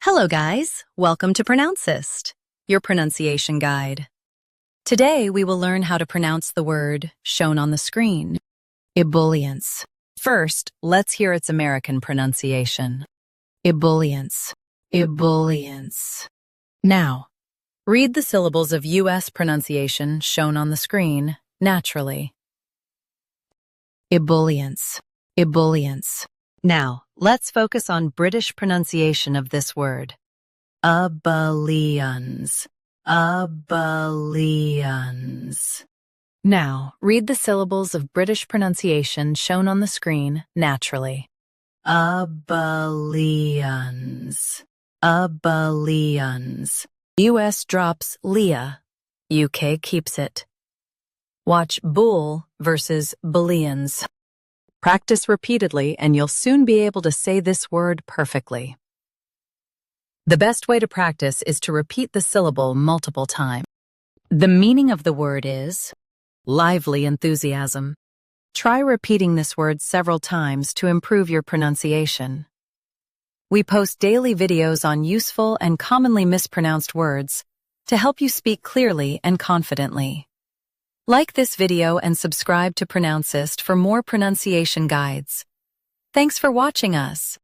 Hello guys, welcome to Pronouncist, your pronunciation guide. Today we will learn how to pronounce the word shown on the screen, ebullience. First, let's hear its American pronunciation. Ebullience, ebullience. Now, read the syllables of U.S. pronunciation shown on the screen naturally. Ebullience, ebullience. Now, let's focus on British pronunciation of this word. Ebullience, ebullience. Now, read the syllables of British pronunciation shown on the screen naturally. Ebullience, ebullience. US drops Leah, UK keeps it. Watch bull versus bullions. Practice repeatedly and you'll soon be able to say this word perfectly. The best way to practice is to repeat the syllable multiple times. The meaning of the word is lively enthusiasm. Try repeating this word several times to improve your pronunciation. We post daily videos on useful and commonly mispronounced words to help you speak clearly and confidently. Like this video and subscribe to Pronouncist for more pronunciation guides. Thanks for watching us.